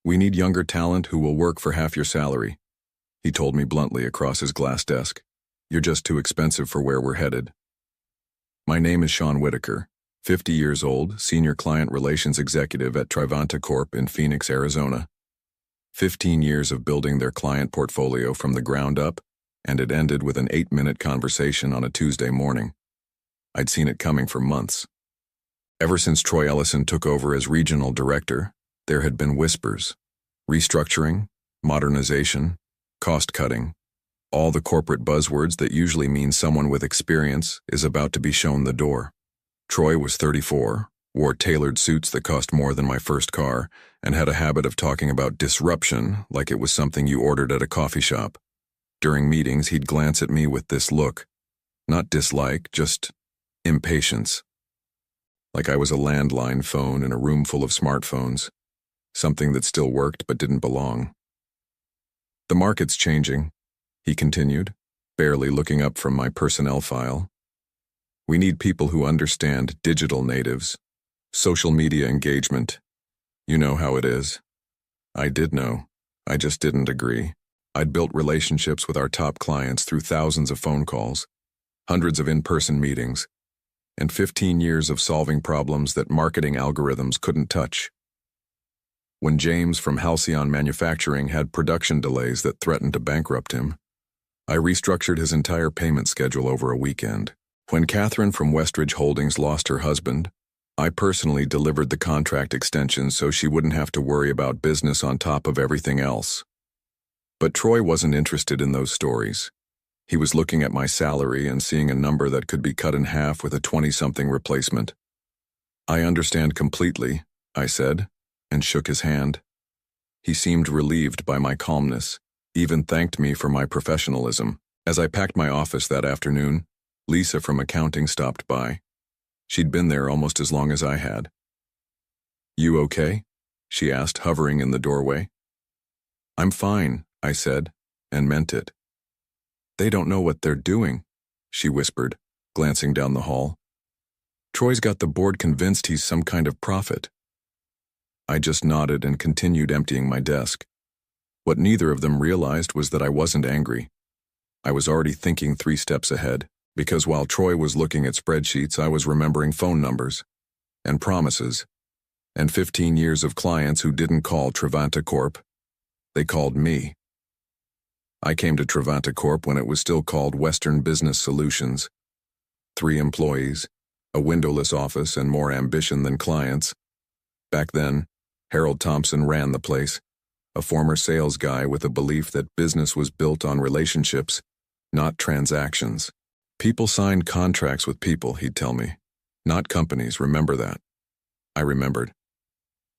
We need younger talent who will work for half your salary, he told me bluntly across his glass desk. You're just too expensive for where we're headed. My name is Sean Whitaker, 50 years old, Senior Client Relations Executive at Trivanta Corp in Phoenix, Arizona. 15 years of building their client portfolio from the ground up, and it ended with an 8-minute conversation on a Tuesday morning. I'd seen it coming for months. Ever since Troy Ellison took over as regional director, there had been whispers. Restructuring, modernization, cost-cutting, all the corporate buzzwords that usually mean someone with experience is about to be shown the door. Troy was 34, wore tailored suits that cost more than my first car, and had a habit of talking about disruption like it was something you ordered at a coffee shop. During meetings, he'd glance at me with this look. Not dislike, just impatience. Like I was a landline phone in a room full of smartphones. Something that still worked but didn't belong. The market's changing, he continued, barely looking up from my personnel file. We need people who understand digital natives, social media engagement. You know how it is. I did know. I just didn't agree. I'd built relationships with our top clients through thousands of phone calls, hundreds of in-person meetings, and 15 years of solving problems that marketing algorithms couldn't touch. When James from Halcyon Manufacturing had production delays that threatened to bankrupt him, I restructured his entire payment schedule over a weekend. When Catherine from Westridge Holdings lost her husband, I personally delivered the contract extension so she wouldn't have to worry about business on top of everything else. But Troy wasn't interested in those stories. He was looking at my salary and seeing a number that could be cut in half with a 20-something replacement. I understand completely, I said, and shook his hand. He seemed relieved by my calmness, even thanked me for my professionalism. As I packed my office that afternoon, Lisa from accounting stopped by. She'd been there almost as long as I had. You okay? She asked, hovering in the doorway. I'm fine, I said, and meant it. They don't know what they're doing, she whispered, glancing down the hall. Troy's got the board convinced he's some kind of prophet. I just nodded and continued emptying my desk. What neither of them realized was that I wasn't angry. I was already thinking 3 steps ahead, because while Troy was looking at spreadsheets, I was remembering phone numbers, and promises, and 15 years of clients who didn't call Trivanta Corp. They called me. I came to Trivanta Corp when it was still called Western Business Solutions. 3 employees, a windowless office, and more ambition than clients. Back then, Harold Thompson ran the place, a former sales guy with a belief that business was built on relationships, not transactions. People signed contracts with people, he'd tell me, not companies. Remember that. I remembered.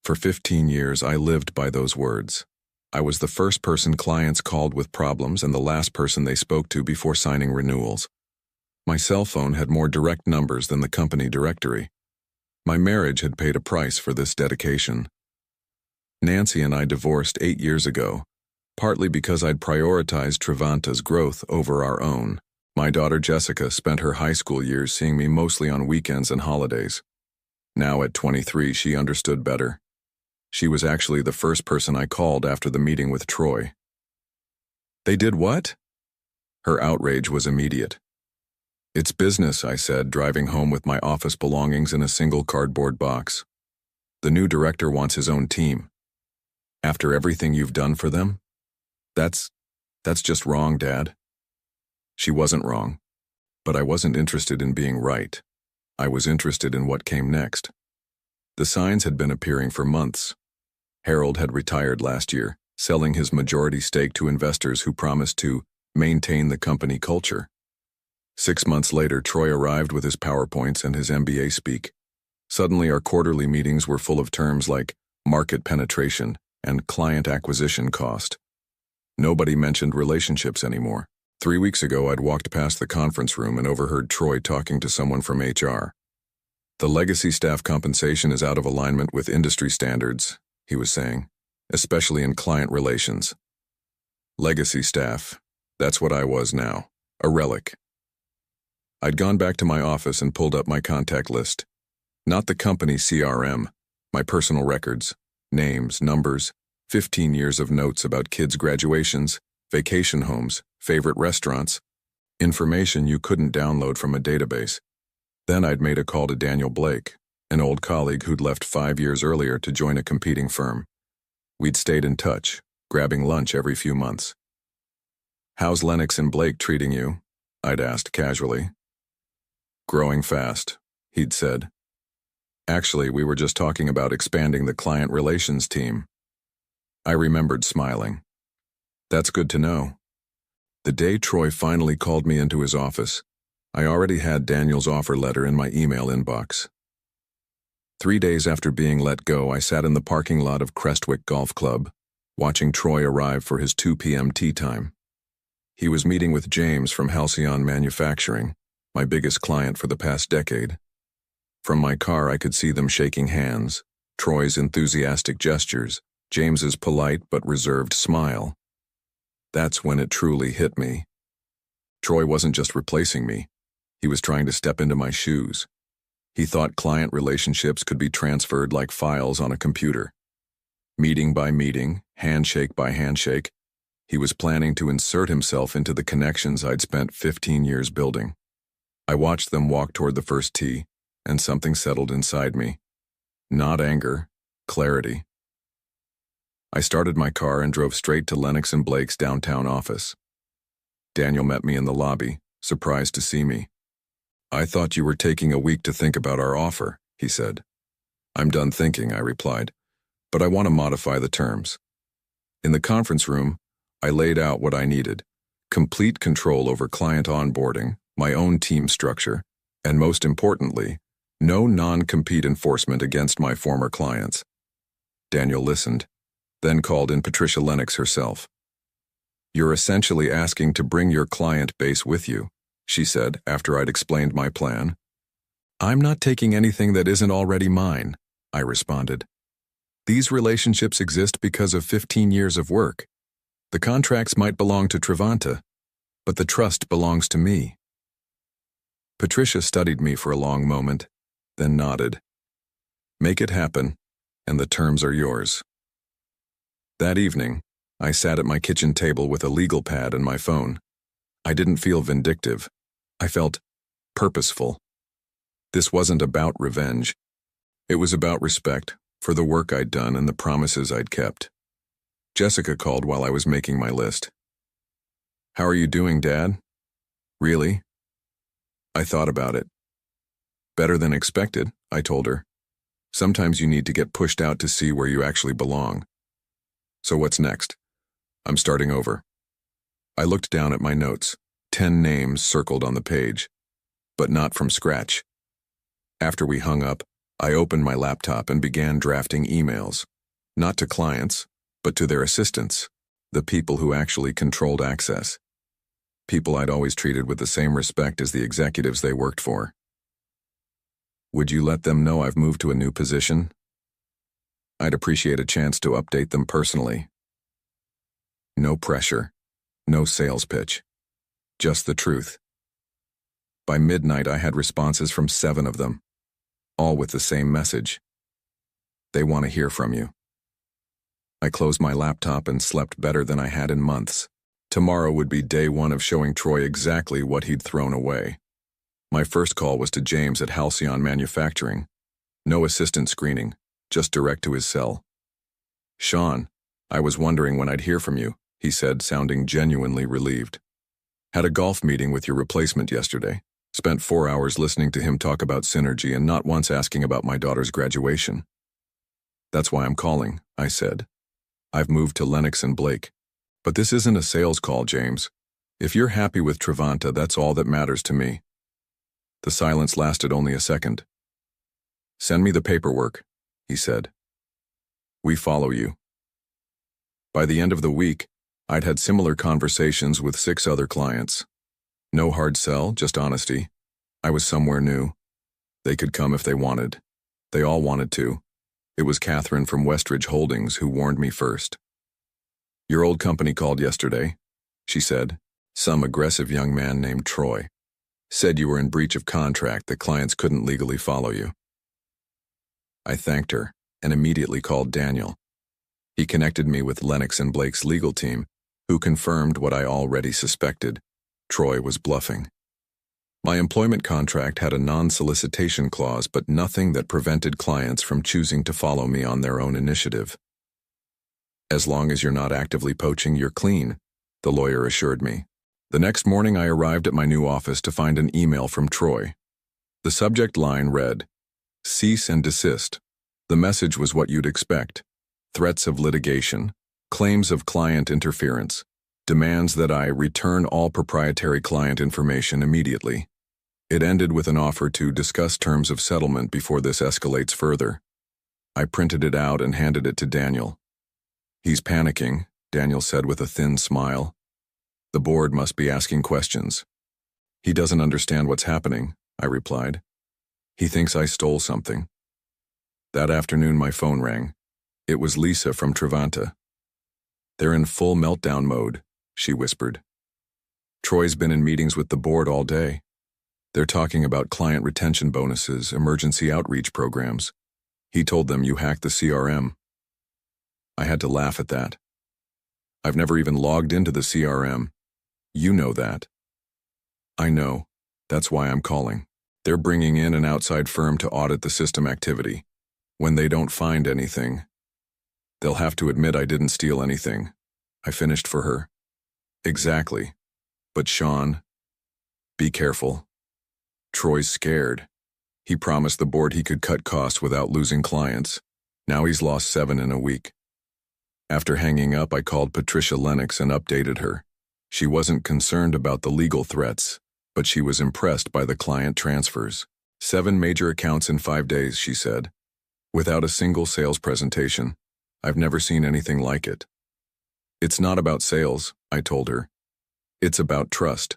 For 15 years, I lived by those words. I was the first person clients called with problems and the last person they spoke to before signing renewals. My cell phone had more direct numbers than the company directory. My marriage had paid a price for this dedication. Nancy and I divorced 8 years ago, partly because I'd prioritized Trivanta's growth over our own. My daughter Jessica spent her high school years seeing me mostly on weekends and holidays. Now at 23, she understood better. She was actually the first person I called after the meeting with Troy. They did what? Her outrage was immediate. It's business, I said, driving home with my office belongings in a single cardboard box. The new director wants his own team. After everything you've done for them? That's just wrong, Dad. She wasn't wrong, but I wasn't interested in being right. I was interested in what came next. The signs had been appearing for months. Harold had retired last year, selling his majority stake to investors who promised to maintain the company culture. 6 months later, Troy arrived with his PowerPoints and his MBA speak. Suddenly, our quarterly meetings were full of terms like market penetration and client acquisition cost. Nobody mentioned relationships anymore. 3 weeks ago, I'd walked past the conference room and overheard Troy talking to someone from HR. The legacy staff compensation is out of alignment with industry standards, he was saying, especially in client relations. Legacy staff, that's what I was now, a relic. I'd gone back to my office and pulled up my contact list. Not the company CRM, my personal records, names, numbers, 15 years of notes about kids' graduations, vacation homes, favorite restaurants, information you couldn't download from a database. Then I'd made a call to Daniel Blake, an old colleague who'd left 5 years earlier to join a competing firm. We'd stayed in touch, grabbing lunch every few months. "How's Lennox and Blake treating you?" I'd asked casually. "Growing fast," he'd said. "Actually, we were just talking about expanding the client relations team." I remembered smiling. "That's good to know." The day Troy finally called me into his office, I already had Daniel's offer letter in my email inbox. 3 days after being let go, I sat in the parking lot of Crestwick Golf Club, watching Troy arrive for his 2 p.m. tea time. He was meeting with James from Halcyon Manufacturing, my biggest client for the past decade. From my car, I could see them shaking hands, Troy's enthusiastic gestures, James's polite but reserved smile. That's when it truly hit me. Troy wasn't just replacing me. He was trying to step into my shoes. He thought client relationships could be transferred like files on a computer. Meeting by meeting, handshake by handshake, he was planning to insert himself into the connections I'd spent 15 years building. I watched them walk toward the first tee, and something settled inside me. Not anger, clarity. I started my car and drove straight to Lennox and Blake's downtown office. Daniel met me in the lobby, surprised to see me. "I thought you were taking a week to think about our offer," he said. "I'm done thinking," I replied, "but I want to modify the terms." In the conference room, I laid out what I needed: complete control over client onboarding, my own team structure, and most importantly, no non-compete enforcement against my former clients. Daniel listened, then called in Patricia Lennox herself. "You're essentially asking to bring your client base with you," she said after I'd explained my plan. "I'm not taking anything that isn't already mine," I responded. "These relationships exist because of 15 years of work. The contracts might belong to Trevanta, but the trust belongs to me." Patricia studied me for a long moment, then nodded. "Make it happen, and the terms are yours." That evening, I sat at my kitchen table with a legal pad and my phone. I didn't feel vindictive. I felt purposeful. This wasn't about revenge. It was about respect for the work I'd done and the promises I'd kept. Jessica called while I was making my list. "How are you doing, Dad?" "Really?" I thought about it. "Better than expected," I told her. "Sometimes you need to get pushed out to see where you actually belong." "So what's next?" "I'm starting over." I looked down at my notes, 10 names circled on the page, but not from scratch. After we hung up, I opened my laptop and began drafting emails, not to clients, but to their assistants, the people who actually controlled access. People I'd always treated with the same respect as the executives they worked for. "Would you let them know I've moved to a new position? I'd appreciate a chance to update them personally." No pressure, no sales pitch, just the truth. By midnight, I had responses from 7 of them, all with the same message. They want to hear from you. I closed my laptop and slept better than I had in months. Tomorrow would be day 1 of showing Troy exactly what he'd thrown away. My first call was to James at Halcyon Manufacturing. No assistant screening, just direct to his cell. "Sean, I was wondering when I'd hear from you," he said, sounding genuinely relieved. "Had a golf meeting with your replacement yesterday. Spent 4 hours listening to him talk about synergy and not once asking about my daughter's graduation." "That's why I'm calling," I said. "I've moved to Lennox and Blake. But this isn't a sales call, James. If you're happy with Trevanta, that's all that matters to me." The silence lasted only a second. "Send me the paperwork," he said. "We follow you." By the end of the week, I'd had similar conversations with 6 other clients. No hard sell, just honesty. I was somewhere new. They could come if they wanted. They all wanted to. It was Catherine from Westridge Holdings who warned me first. "Your old company called yesterday," she said. "Some aggressive young man named Troy. Said you were in breach of contract, that clients couldn't legally follow you." I thanked her and immediately called Daniel. He connected me with Lennox and Blake's legal team, who confirmed what I already suspected. Troy was bluffing. My employment contract had a non-solicitation clause, but nothing that prevented clients from choosing to follow me on their own initiative. As long as you're not actively poaching, you're clean, the lawyer assured me. The next morning I arrived at my new office to find an email from Troy. The subject line read, "Cease and desist." The message was what you'd expect. Threats of litigation, claims of client interference, demands that I return all proprietary client information immediately. It ended with an offer to discuss terms of settlement before this escalates further. I printed it out and handed it to Daniel. "He's panicking," Daniel said with a thin smile. "The board must be asking questions." "He doesn't understand what's happening," I replied. "He thinks I stole something." That afternoon my phone rang. It was Lisa from Trevanta. "They're in full meltdown mode," she whispered. "Troy's been in meetings with the board all day. They're talking about client retention bonuses, emergency outreach programs. He told them you hacked the CRM. I had to laugh at that. I've never even logged into the CRM. You know that. I know. That's why I'm calling. They're bringing in an outside firm to audit the system activity. When they don't find anything, they'll have to admit I didn't steal anything. I finished for her. Exactly. But Sean, be careful. Troy's scared. He promised the board he could cut costs without losing clients. Now he's lost 7 in a week. After hanging up, I called Patricia Lennox and updated her. She wasn't concerned about the legal threats, but she was impressed by the client transfers. 7 major accounts in 5 days, she said. Without a single sales presentation. I've never seen anything like it. It's not about sales, I told her. It's about trust.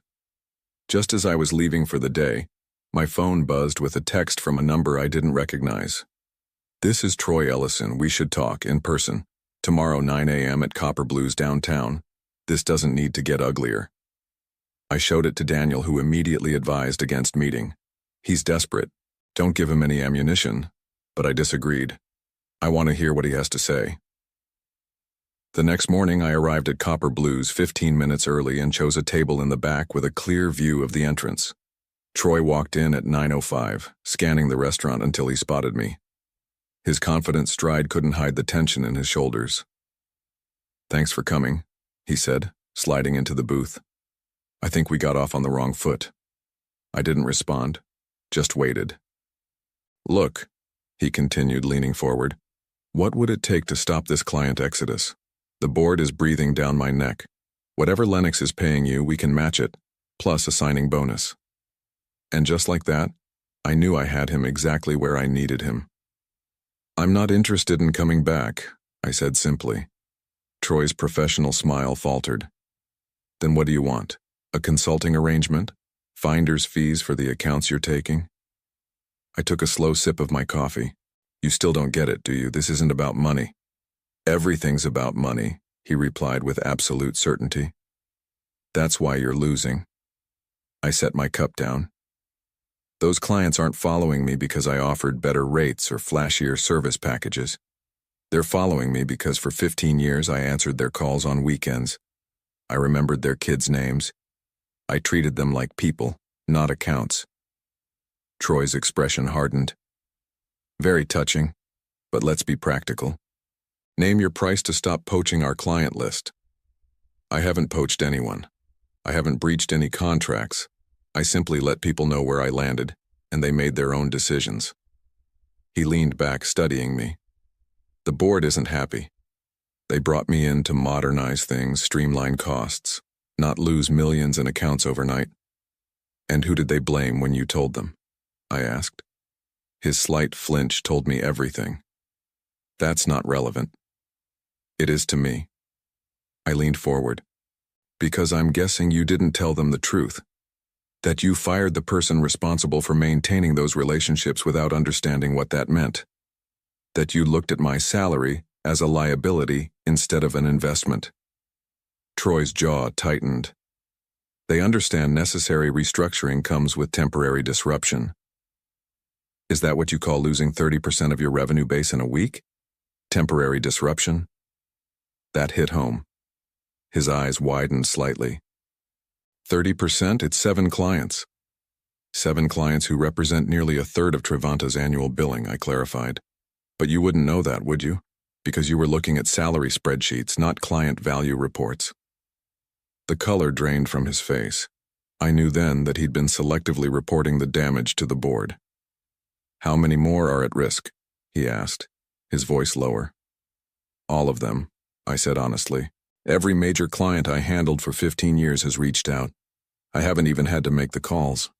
Just as I was leaving for the day, my phone buzzed with a text from a number I didn't recognize. "This is Troy Ellison. We should talk in person. Tomorrow 9 a.m. at Copper Blues downtown. This doesn't need to get uglier." I showed it to Daniel, who immediately advised against meeting. "He's desperate. Don't give him any ammunition." But I disagreed. I want to hear what he has to say. The next morning I arrived at Copper Blues 15 minutes early and chose a table in the back with a clear view of the entrance. Troy walked in at 9:05, scanning the restaurant until he spotted me. His confident stride couldn't hide the tension in his shoulders. "Thanks for coming," he said, sliding into the booth. "I think we got off on the wrong foot." I didn't respond, just waited. "Look," he continued, leaning forward, "what would it take to stop this client exodus? The board is breathing down my neck. Whatever Lennox is paying you, we can match it, plus a signing bonus." And just like that, I knew I had him exactly where I needed him. "I'm not interested in coming back," I said simply. Troy's professional smile faltered. "Then what do you want? A consulting arrangement? Finder's fees for the accounts you're taking?" I took a slow sip of my coffee. "You still don't get it, do you? This isn't about money." "Everything's about money," he replied with absolute certainty. "That's why you're losing." I set my cup down. Those clients aren't following me because I offered better rates or flashier service packages. They're following me because for 15 years I answered their calls on weekends. I remembered their kids' names. I treated them like people, not accounts. Troy's expression hardened. "Very touching, but let's be practical. Name your price to stop poaching our client list." "I haven't poached anyone. I haven't breached any contracts. I simply let people know where I landed, and they made their own decisions." He leaned back, studying me. "The board isn't happy. They brought me in to modernize things, streamline costs, not lose millions in accounts overnight." "And who did they blame when you told them?" I asked. His slight flinch told me everything. "That's not relevant." "It is to me." I leaned forward. "Because I'm guessing you didn't tell them the truth. That you fired the person responsible for maintaining those relationships without understanding what that meant. That you looked at my salary as a liability instead of an investment." Troy's jaw tightened. "They understand necessary restructuring comes with temporary disruption." "Is that what you call losing 30% of your revenue base in a week? Temporary disruption?" That hit home. His eyes widened slightly. 30%? It's 7 clients. 7 clients who represent nearly a third of Trevanta's annual billing, I clarified. But you wouldn't know that, would you? Because you were looking at salary spreadsheets, not client value reports. The color drained from his face. I knew then that he'd been selectively reporting the damage to the board. How many more are at risk? He asked, his voice lower. All of them, I said honestly. Every major client I handled for 15 years has reached out. I haven't even had to make the calls.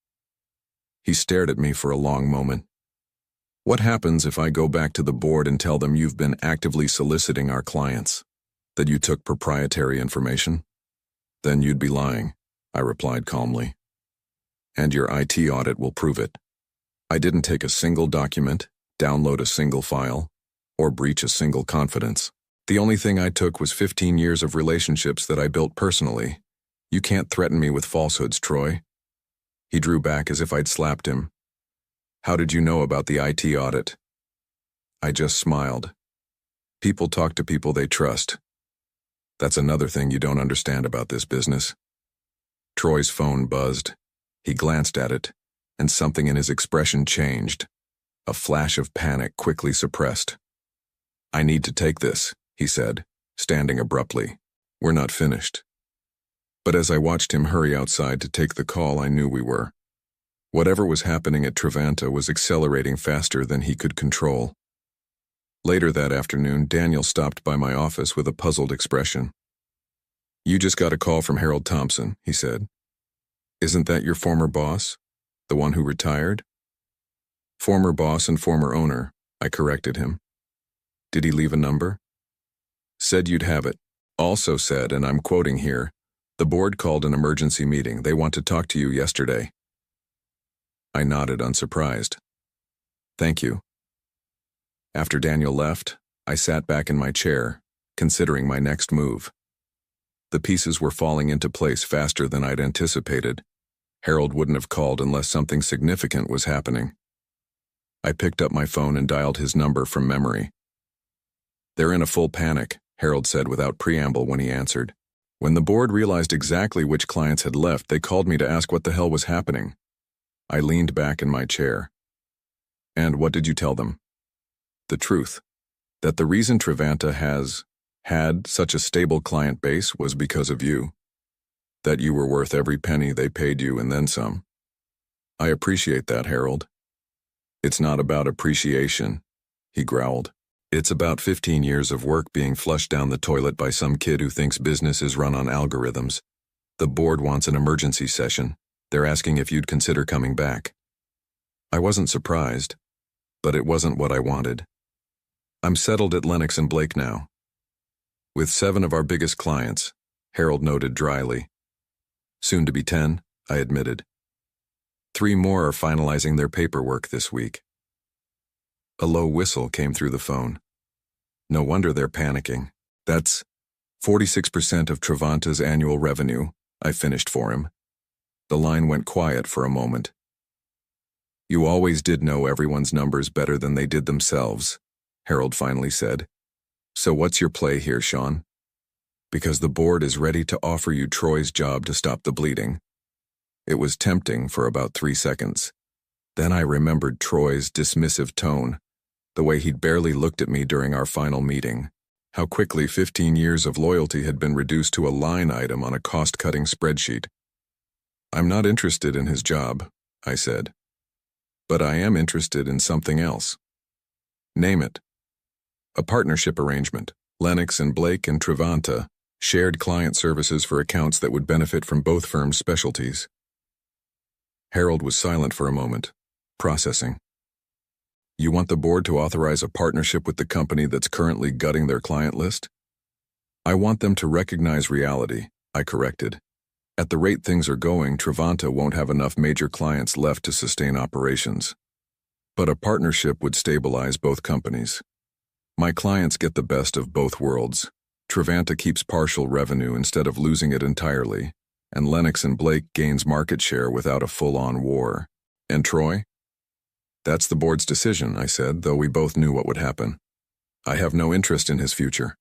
He stared at me for a long moment. What happens if I go back to the board and tell them you've been actively soliciting our clients? That you took proprietary information? Then you'd be lying, I replied calmly. And your IT audit will prove it. I didn't take a single document, download a single file, or breach a single confidence. The only thing I took was 15 years of relationships that I built personally. You can't threaten me with falsehoods, Troy. He drew back as if I'd slapped him. How did you know about the IT audit? I just smiled. People talk to people they trust. That's another thing you don't understand about this business. Troy's phone buzzed. He glanced at it, and something in his expression changed. A flash of panic quickly suppressed. I need to take this, he said, standing abruptly. We're not finished. But as I watched him hurry outside to take the call, I knew we were. Whatever was happening at Trevanta was accelerating faster than he could control. Later that afternoon, Daniel stopped by my office with a puzzled expression. You just got a call from Harold Thompson, he said. Isn't that your former boss? The one who retired? Former boss and former owner, I corrected him. Did he leave a number? Said you'd have it. Also said, and I'm quoting here, the board called an emergency meeting. They want to talk to you yesterday. I nodded, unsurprised. Thank you. After Daniel left, I sat back in my chair, considering my next move. The pieces were falling into place faster than I'd anticipated. Harold wouldn't have called unless something significant was happening. I picked up my phone and dialed his number from memory. They're in a full panic, Harold said without preamble when he answered. When the board realized exactly which clients had left, they called me to ask what the hell was happening. I leaned back in my chair. And what did you tell them? The truth. That the reason Trevanta has had such a stable client base was because of you. That you were worth every penny they paid you and then some. I appreciate that, Harold. It's not about appreciation, he growled. It's about 15 years of work being flushed down the toilet by some kid who thinks business is run on algorithms. The board wants an emergency session. They're asking if you'd consider coming back. I wasn't surprised, but it wasn't what I wanted. I'm settled at Lennox and Blake now. With 7 of our biggest clients, Harold noted dryly. Soon to be 10, I admitted. 3 more are finalizing their paperwork this week. A low whistle came through the phone. No wonder they're panicking. That's 46% of Trevanta's annual revenue, I finished for him. The line went quiet for a moment. You always did know everyone's numbers better than they did themselves, Harold finally said. So what's your play here, Sean? Because the board is ready to offer you Troy's job to stop the bleeding. It was tempting for about 3 seconds. Then I remembered Troy's dismissive tone, the way he'd barely looked at me during our final meeting, how quickly 15 years of loyalty had been reduced to a line item on a cost-cutting spreadsheet. I'm not interested in his job, I said. But I am interested in something else. Name it. A partnership arrangement. Lennox and Blake and Trevanta shared client services for accounts that would benefit from both firms' specialties. Harold was silent for a moment, processing. You want the board to authorize a partnership with the company that's currently gutting their client list? I want them to recognize reality, I corrected. At the rate things are going, Trevanta won't have enough major clients left to sustain operations. But a partnership would stabilize both companies. My clients get the best of both worlds. Trevanta keeps partial revenue instead of losing it entirely, and Lennox and Blake gains market share without a full-on war. And Troy? That's the board's decision, I said, though we both knew what would happen. I have no interest in his future.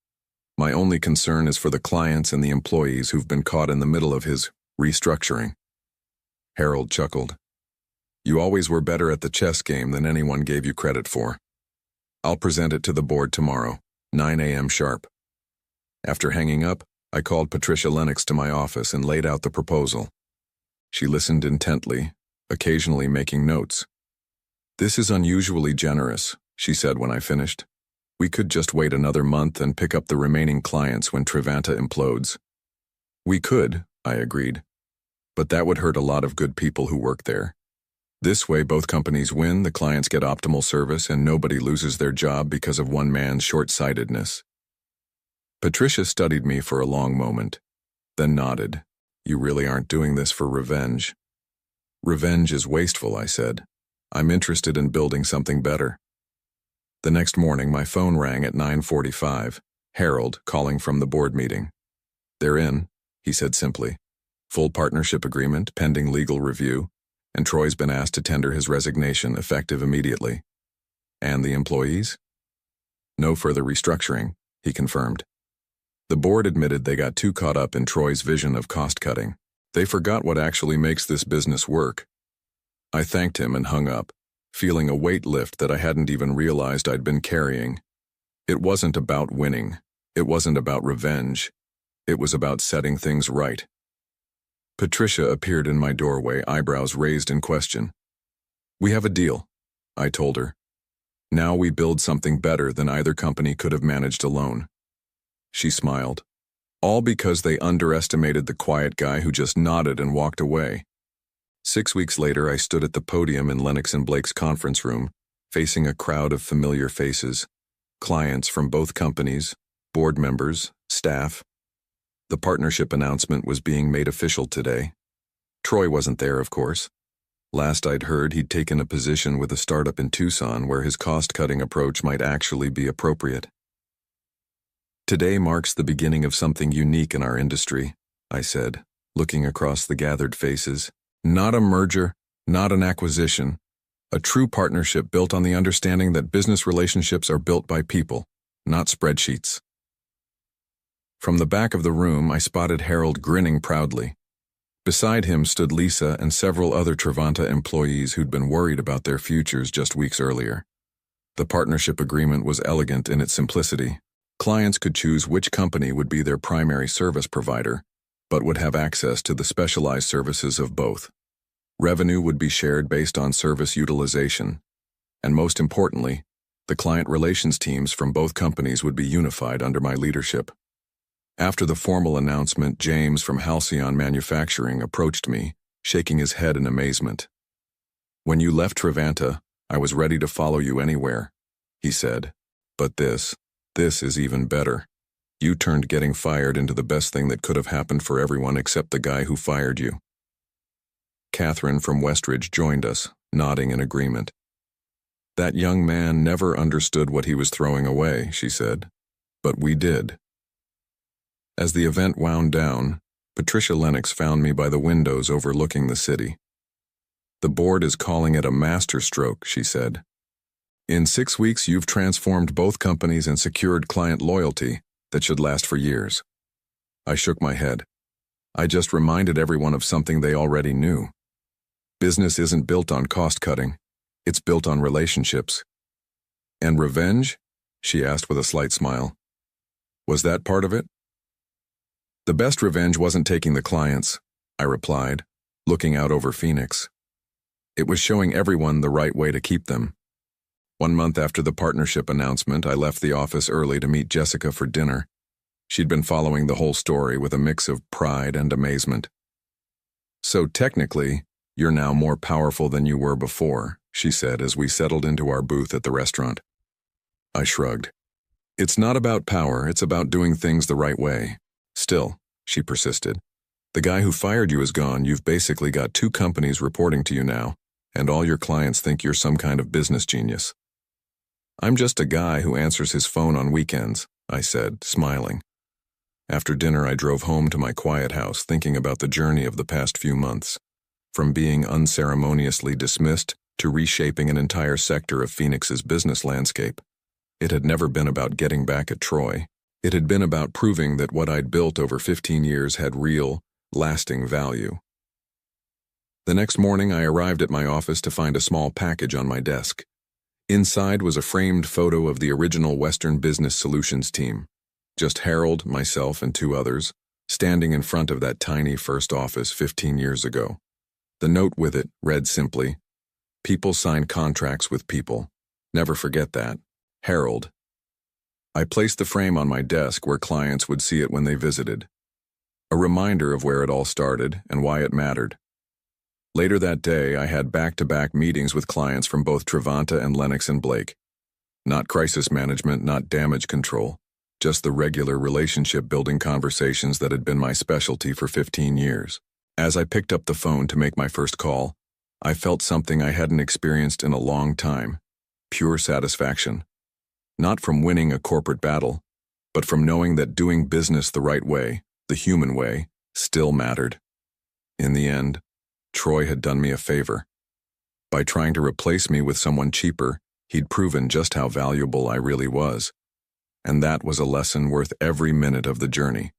My only concern is for the clients and the employees who've been caught in the middle of his restructuring. Harold chuckled. You always were better at the chess game than anyone gave you credit for. I'll present it to the board tomorrow, 9 a.m. sharp. After hanging up, I called Patricia Lennox to my office and laid out the proposal. She listened intently, occasionally making notes. This is unusually generous, she said when I finished. We could just wait another month and pick up the remaining clients when Trivanta implodes. We could, I agreed. But that would hurt a lot of good people who work there. This way both companies win, the clients get optimal service, and nobody loses their job because of one man's short-sightedness. Patricia studied me for a long moment, then nodded. You really aren't doing this for revenge. Revenge is wasteful, I said. I'm interested in building something better. The next morning, my phone rang at 9:45. Harold, calling from the board meeting. They're in, he said simply. Full partnership agreement, pending legal review, and Troy's been asked to tender his resignation, effective immediately. And the employees? No further restructuring, he confirmed. The board admitted they got too caught up in Troy's vision of cost-cutting. They forgot what actually makes this business work. I thanked him and hung up, feeling a weight lift that I hadn't even realized I'd been carrying. It wasn't about winning. It wasn't about revenge. It was about setting things right. Patricia appeared in my doorway, eyebrows raised in question. We have a deal, I told her. Now we build something better than either company could have managed alone. She smiled. All because they underestimated the quiet guy who just nodded and walked away. 6 weeks later, I stood at the podium in Lennox and Blake's conference room, facing a crowd of familiar faces, clients from both companies, board members, staff. The partnership announcement was being made official today. Troy wasn't there, of course. Last I'd heard, he'd taken a position with a startup in Tucson where his cost-cutting approach might actually be appropriate. Today marks the beginning of something unique in our industry, I said, looking across the gathered faces. Not a merger, not an acquisition. A true partnership built on the understanding that business relationships are built by people, not spreadsheets. From the back of the room, I spotted Harold grinning proudly. Beside him stood Lisa and several other Trivanta employees who'd been worried about their futures just weeks earlier. The partnership agreement was elegant in its simplicity. Clients could choose which company would be their primary service provider, but would have access to the specialized services of both. Revenue would be shared based on service utilization. And most importantly, the client relations teams from both companies would be unified under my leadership. After the formal announcement, James from Halcyon Manufacturing approached me, shaking his head in amazement. When you left Trivanta, I was ready to follow you anywhere, he said. But this is even better. You turned getting fired into the best thing that could have happened for everyone except the guy who fired you. Catherine from Westridge joined us, nodding in agreement. That young man never understood what he was throwing away, she said. But we did. As the event wound down, Patricia Lennox found me by the windows overlooking the city. The board is calling it a masterstroke, she said. In 6 weeks, you've transformed both companies and secured client loyalty that should last for years. I shook my head. I just reminded everyone of something they already knew. Business isn't built on cost-cutting. It's built on relationships. And revenge? She asked with a slight smile. Was that part of it? The best revenge wasn't taking the clients, I replied, looking out over Phoenix. It was showing everyone the right way to keep them. 1 month after the partnership announcement, I left the office early to meet Jessica for dinner. She'd been following the whole story with a mix of pride and amazement. So technically, you're now more powerful than you were before, she said as we settled into our booth at the restaurant. I shrugged. It's not about power, it's about doing things the right way. Still, she persisted, the guy who fired you is gone. You've basically got 2 companies reporting to you now, and all your clients think you're some kind of business genius. I'm just a guy who answers his phone on weekends, I said, smiling. After dinner, I drove home to my quiet house, thinking about the journey of the past few months. From being unceremoniously dismissed to reshaping an entire sector of Phoenix's business landscape. It had never been about getting back at Troy. It had been about proving that what I'd built over 15 years had real, lasting value. The next morning, I arrived at my office to find a small package on my desk. Inside was a framed photo of the original Western Business Solutions team. Just Harold, myself, and two others, standing in front of that tiny first office 15 years ago. The note with it read simply, "People sign contracts with people. Never forget that. Harold." I placed the frame on my desk where clients would see it when they visited. A reminder of where it all started and why it mattered. Later that day, I had back-to-back meetings with clients from both Trevanta and Lennox and Blake. Not crisis management, not damage control, just the regular relationship-building conversations that had been my specialty for 15 years. As I picked up the phone to make my first call, I felt something I hadn't experienced in a long time, pure satisfaction. Not from winning a corporate battle, but from knowing that doing business the right way, the human way, still mattered. In the end, Troy had done me a favor. By trying to replace me with someone cheaper, he'd proven just how valuable I really was. And that was a lesson worth every minute of the journey.